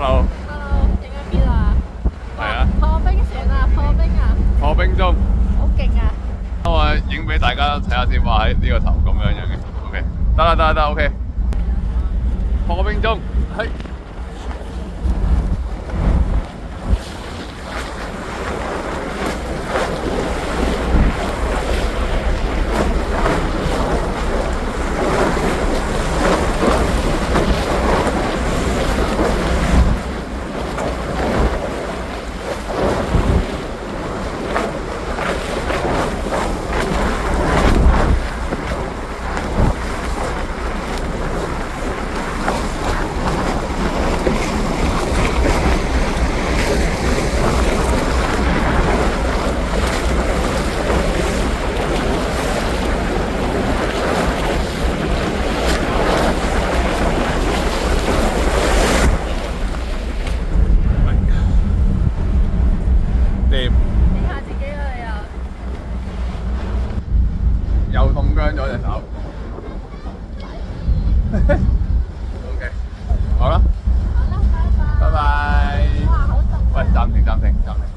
Hello，影緊邊啊？係啊，破冰船啊，破冰啊，破冰中，好勁啊！我影俾大家睇下先，話喺呢個頭咁樣樣嘅。OK，得啦得啦得 ，OK。破冰中，係。掂，影下自己啊你又。又凍僵咗隻手。OK，好啦，好啦，拜拜。拜拜。哇，好凍。喂，暫停暫停暫停。